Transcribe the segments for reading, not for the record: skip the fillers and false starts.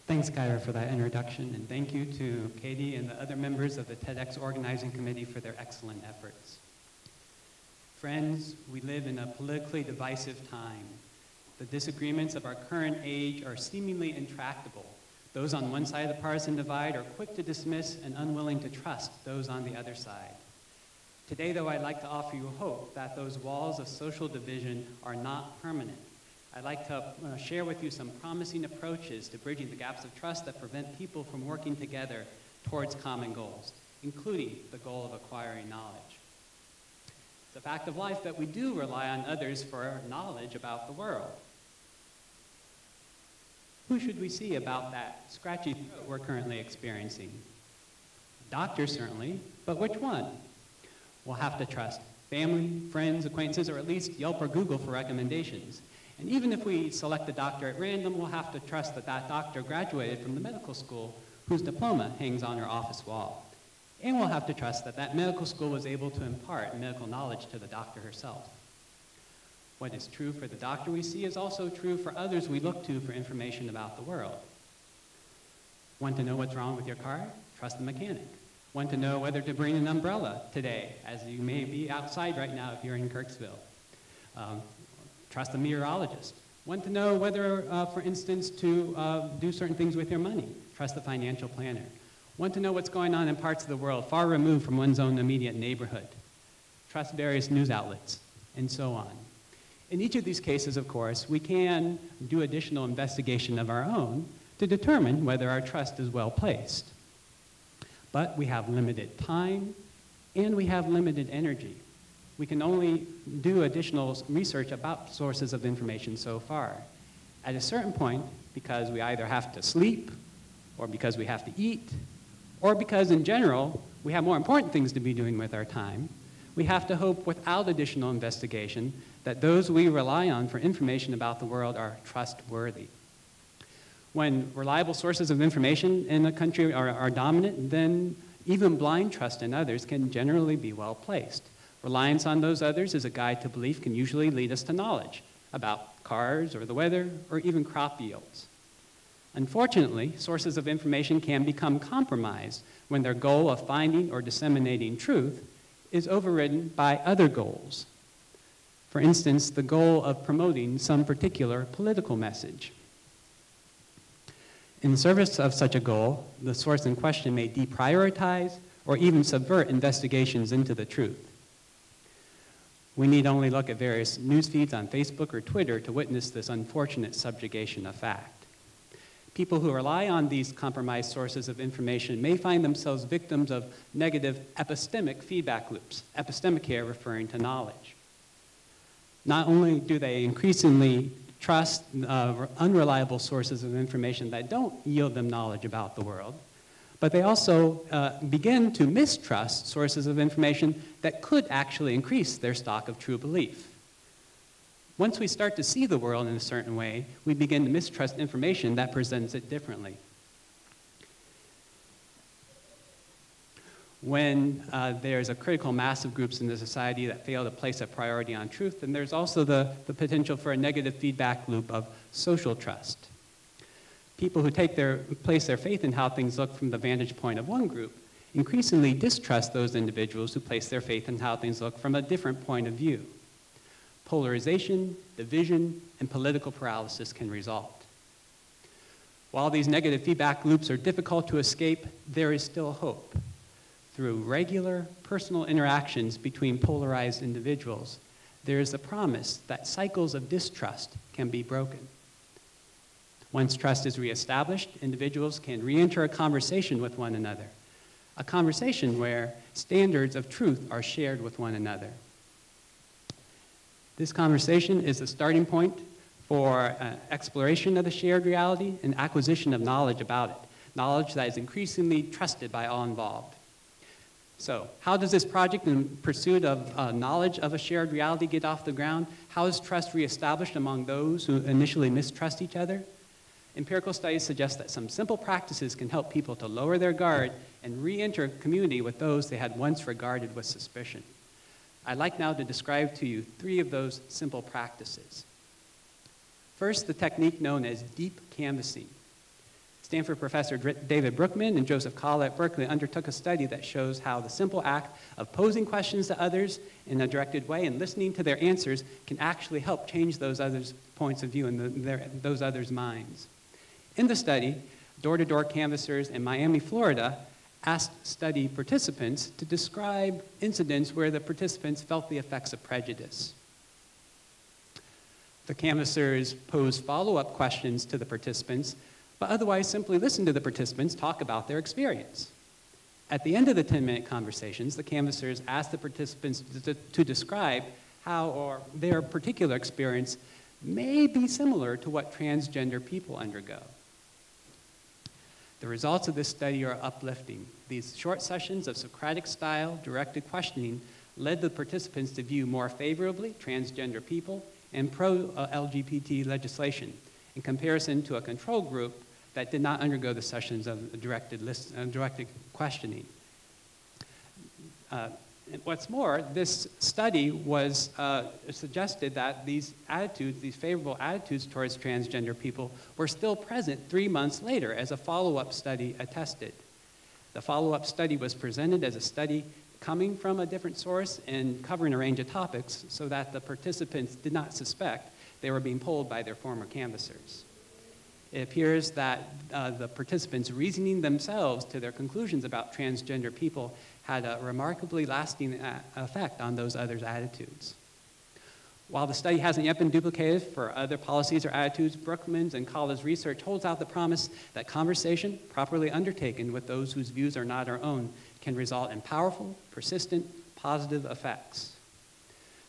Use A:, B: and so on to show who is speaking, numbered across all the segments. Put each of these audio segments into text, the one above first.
A: Thanks, Kyra, for that introduction, and thank you to Katie and the other members of the TEDx Organizing Committee for their excellent efforts. Friends, we live in a politically divisive time. The disagreements of our current age are seemingly intractable. Those on one side of the partisan divide are quick to dismiss and unwilling to trust those on the other side. Today, though, I'd like to offer you hope that those walls of social division are not permanent. I'd like to share with you some promising approaches to bridging the gaps of trust that prevent people from working together towards common goals, including the goal of acquiring knowledge. It's a fact of life that we do rely on others for knowledge about the world. Who should we see about that scratchy throat we're currently experiencing? Doctors, certainly, but which one? We'll have to trust family, friends, acquaintances, or at least Yelp or Google for recommendations. And even if we select a doctor at random, we'll have to trust that that doctor graduated from the medical school whose diploma hangs on her office wall. And we'll have to trust that that medical school was able to impart medical knowledge to the doctor herself. What is true for the doctor we see is also true for others we look to for information about the world. Want to know what's wrong with your car? Trust the mechanic. Want to know whether to bring an umbrella today, as you may be outside right now if you're in Kirksville. Trust the meteorologist. Want to know whether, for instance, to do certain things with your money? Trust the financial planner. Want to know what's going on in parts of the world far removed from one's own immediate neighborhood? Trust various news outlets, and so on. In each of these cases, of course, we can do additional investigation of our own to determine whether our trust is well placed. But we have limited time, and we have limited energy. We can only do additional research about sources of information so far. At a certain point, because we either have to sleep, or because we have to eat, or because in general, we have more important things to be doing with our time, we have to hope without additional investigation that those we rely on for information about the world are trustworthy. When reliable sources of information in a country are dominant, then even blind trust in others can generally be well placed. Reliance on those others as a guide to belief can usually lead us to knowledge about cars or the weather or even crop yields. Unfortunately, sources of information can become compromised when their goal of finding or disseminating truth is overridden by other goals. For instance, the goal of promoting some particular political message. In the service of such a goal, the source in question may deprioritize or even subvert investigations into the truth. We need only look at various news feeds on Facebook or Twitter to witness this unfortunate subjugation of fact. People who rely on these compromised sources of information may find themselves victims of negative epistemic feedback loops, epistemic here referring to knowledge. Not only do they increasingly trust unreliable sources of information that don't yield them knowledge about the world, but they also begin to mistrust sources of information that could actually increase their stock of true belief. Once we start to see the world in a certain way, we begin to mistrust information that presents it differently. When there's a critical mass of groups in the society that fail to place a priority on truth, then there's also the potential for a negative feedback loop of social trust. People who place their faith in how things look from the vantage point of one group increasingly distrust those individuals who place their faith in how things look from a different point of view. Polarization, division, and political paralysis can result. While these negative feedback loops are difficult to escape, there is still hope. Through regular personal interactions between polarized individuals, there is the promise that cycles of distrust can be broken. Once trust is reestablished, individuals can re-enter a conversation with one another, a conversation where standards of truth are shared with one another. This conversation is the starting point for exploration of the shared reality and acquisition of knowledge about it, knowledge that is increasingly trusted by all involved. So, how does this project in pursuit of knowledge of a shared reality get off the ground? How is trust reestablished among those who initially mistrust each other? Empirical studies suggest that some simple practices can help people to lower their guard and re-enter community with those they had once regarded with suspicion. I'd like now to describe to you 3 of those simple practices. First, the technique known as deep canvassing. Stanford professor David Brookman and Joseph Kalla at Berkeley undertook a study that shows how the simple act of posing questions to others in a directed way and listening to their answers can actually help change those others' points of view and those others' minds. In the study, door-to-door canvassers in Miami, Florida, asked study participants to describe incidents where the participants felt the effects of prejudice. The canvassers posed follow-up questions to the participants, but otherwise simply listened to the participants talk about their experience. At the end of the 10-minute conversations, the canvassers asked the participants to describe how or their particular experience may be similar to what transgender people undergo. The results of this study are uplifting. These short sessions of Socratic-style directed questioning led the participants to view more favorably transgender people and pro-LGBT legislation in comparison to a control group that did not undergo the sessions of directed questioning. What's more, this study was suggested that these attitudes, these favorable attitudes towards transgender people, were still present 3 months later, as a follow-up study attested. The follow-up study was presented as a study coming from a different source and covering a range of topics so that the participants did not suspect they were being polled by their former canvassers. It appears that the participants' reasoning themselves to their conclusions about transgender people had a remarkably lasting effect on those others' attitudes. While the study hasn't yet been duplicated for other policies or attitudes, Brookman's and Kalla's research holds out the promise that conversation, properly undertaken with those whose views are not our own, can result in powerful, persistent, positive effects.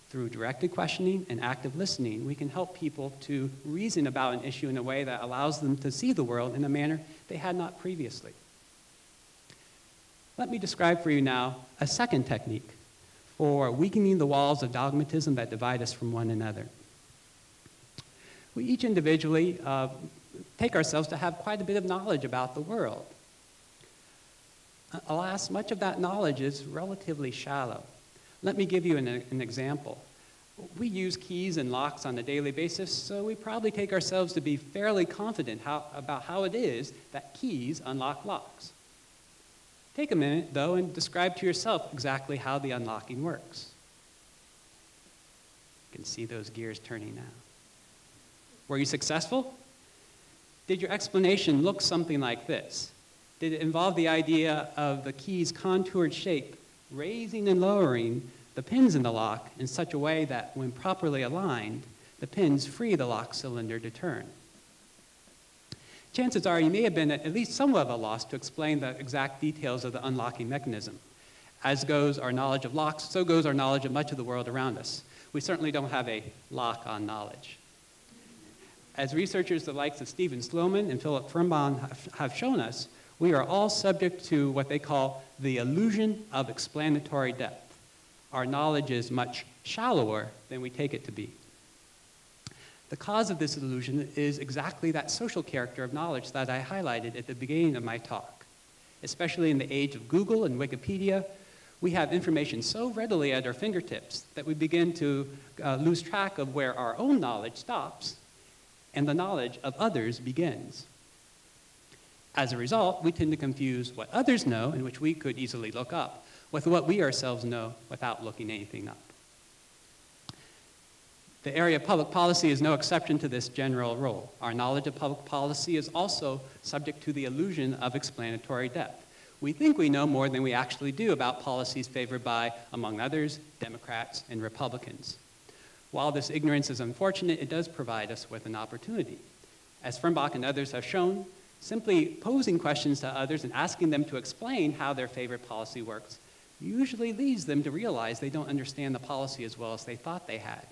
A: Through directed questioning and active listening, we can help people to reason about an issue in a way that allows them to see the world in a manner they had not previously. Let me describe for you now a second technique for weakening the walls of dogmatism that divide us from one another. We each individually take ourselves to have quite a bit of knowledge about the world. Alas, much of that knowledge is relatively shallow. Let me give you an example. We use keys and locks on a daily basis, so we probably take ourselves to be fairly confident about how it is that keys unlock locks. Take a minute, though, and describe to yourself exactly how the unlocking works. You can see those gears turning now. Were you successful? Did your explanation look something like this? Did it involve the idea of the key's contoured shape raising and lowering the pins in the lock in such a way that, when properly aligned, the pins free the lock cylinder to turn? Chances are you may have been at least somewhat of a loss to explain the exact details of the unlocking mechanism. As goes our knowledge of locks, so goes our knowledge of much of the world around us. We certainly don't have a lock on knowledge. As researchers the likes of Stephen Sloman and Philip Firnbaum have shown us, we are all subject to what they call the illusion of explanatory depth. Our knowledge is much shallower than we take it to be. The cause of this illusion is exactly that social character of knowledge that I highlighted at the beginning of my talk. Especially in the age of Google and Wikipedia, we have information so readily at our fingertips that we begin to lose track of where our own knowledge stops and the knowledge of others begins. As a result, we tend to confuse what others know, and which we could easily look up, with what we ourselves know without looking anything up. The area of public policy is no exception to this general rule. Our knowledge of public policy is also subject to the illusion of explanatory depth. We think we know more than we actually do about policies favored by, among others, Democrats and Republicans. While this ignorance is unfortunate, it does provide us with an opportunity. As Fernbach and others have shown, simply posing questions to others and asking them to explain how their favorite policy works usually leads them to realize they don't understand the policy as well as they thought they had.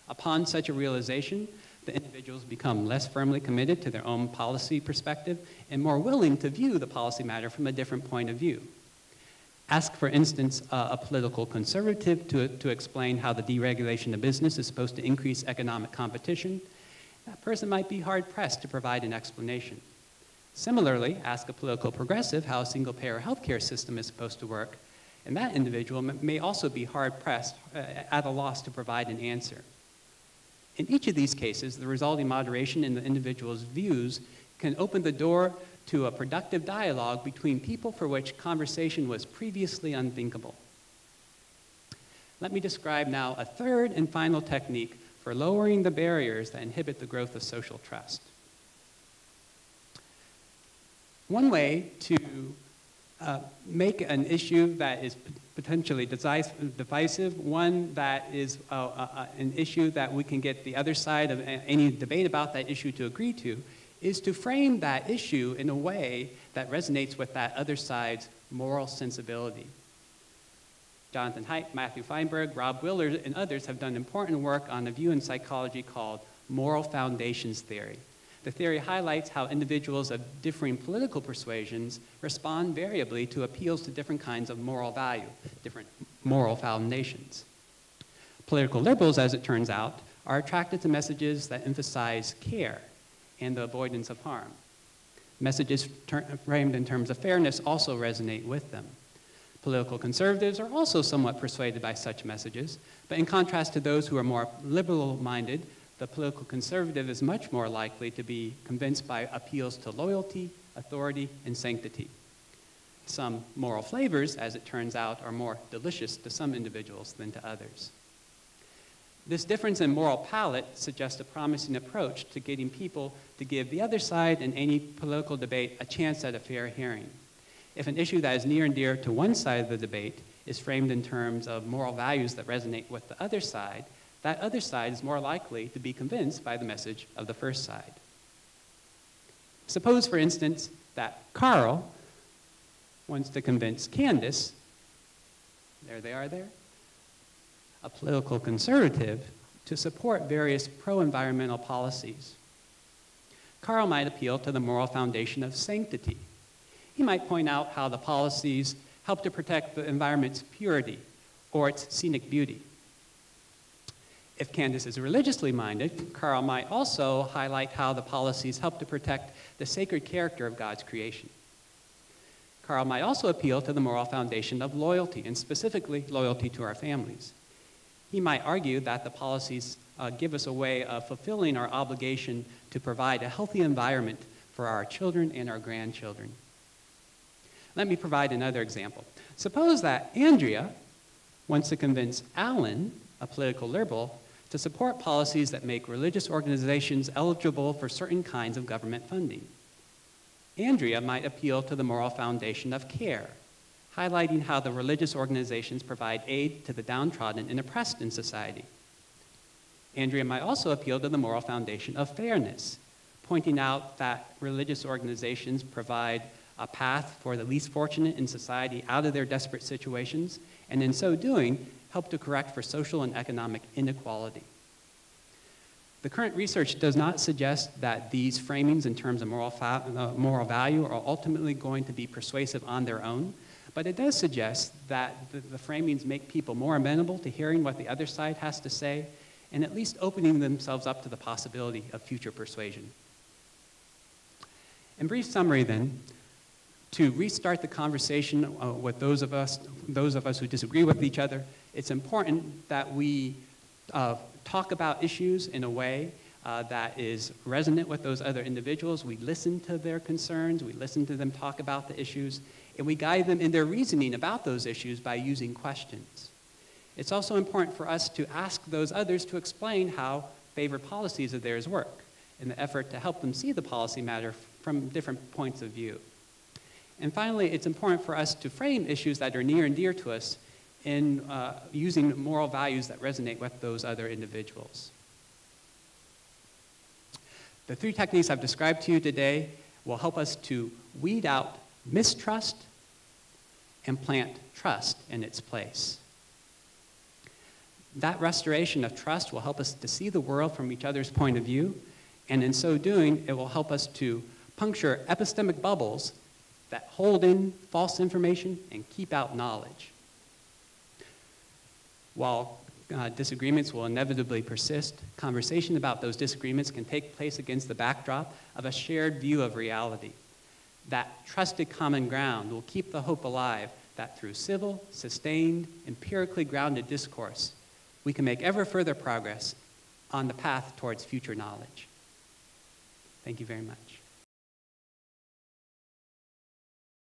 A: Upon such a realization, the individuals become less firmly committed to their own policy perspective and more willing to view the policy matter from a different point of view. Ask, for instance, a political conservative to explain how the deregulation of business is supposed to increase economic competition. That person might be hard-pressed to provide an explanation. Similarly, ask a political progressive how a single-payer healthcare system is supposed to work, and that individual may also be hard-pressed at a loss to provide an answer. In each of these cases, the resulting moderation in the individual's views can open the door to a productive dialogue between people for which conversation was previously unthinkable. Let me describe now a third and final technique for lowering the barriers that inhibit the growth of social trust. One way to make an issue that is potentially divisive, one that is an issue that we can get the other side of any debate about that issue to agree to, is to frame that issue in a way that resonates with that other side's moral sensibility. Jonathan Haidt, Matthew Feinberg, Rob Willard, and others have done important work on a view in psychology called moral foundations theory. The theory highlights how individuals of differing political persuasions respond variably to appeals to different kinds of moral value, different moral foundations. Political liberals, as it turns out, are attracted to messages that emphasize care and the avoidance of harm. Messages framed in terms of fairness also resonate with them. Political conservatives are also somewhat persuaded by such messages, but in contrast to those who are more liberal-minded, the political conservative is much more likely to be convinced by appeals to loyalty, authority, and sanctity. Some moral flavors, as it turns out, are more delicious to some individuals than to others. This difference in moral palate suggests a promising approach to getting people to give the other side in any political debate a chance at a fair hearing. If an issue that is near and dear to one side of the debate is framed in terms of moral values that resonate with the other side, that other side is more likely to be convinced by the message of the first side. Suppose, for instance, that Carl wants to convince Candace, there they are there, a political conservative, to support various pro-environmental policies. Carl might appeal to the moral foundation of sanctity. He might point out how the policies help to protect the environment's purity or its scenic beauty. If Candace is religiously minded, Carl might also highlight how the policies help to protect the sacred character of God's creation. Carl might also appeal to the moral foundation of loyalty, and specifically loyalty to our families. He might argue that the policies give us a way of fulfilling our obligation to provide a healthy environment for our children and our grandchildren. Let me provide another example. Suppose that Andrea wants to convince Alan, a political liberal, to support policies that make religious organizations eligible for certain kinds of government funding. Andrea might appeal to the moral foundation of care, highlighting how the religious organizations provide aid to the downtrodden and oppressed in society. Andrea might also appeal to the moral foundation of fairness, pointing out that religious organizations provide a path for the least fortunate in society out of their desperate situations, and in so doing, help to correct for social and economic inequality. The current research does not suggest that these framings in terms of moral value are ultimately going to be persuasive on their own, but it does suggest that the framings make people more amenable to hearing what the other side has to say, and at least opening themselves up to the possibility of future persuasion. In brief summary then, to restart the conversation with those of us who disagree with each other, it's important that we talk about issues in a way that is resonant with those other individuals. We listen to their concerns, we listen to them talk about the issues, and we guide them in their reasoning about those issues by using questions. It's also important for us to ask those others to explain how favored policies of theirs work in the effort to help them see the policy matter from different points of view. And finally, it's important for us to frame issues that are near and dear to us in using moral values that resonate with those other individuals. The three techniques I've described to you today will help us to weed out mistrust and plant trust in its place. That restoration of trust will help us to see the world from each other's point of view, and in so doing, it will help us to puncture epistemic bubbles that hold in false information and keep out knowledge. While disagreements will inevitably persist, conversation about those disagreements can take place against the backdrop of a shared view of reality. That trusted common ground will keep the hope alive that through civil, sustained, empirically grounded discourse, we can make ever further progress on the path towards future knowledge. Thank you very much.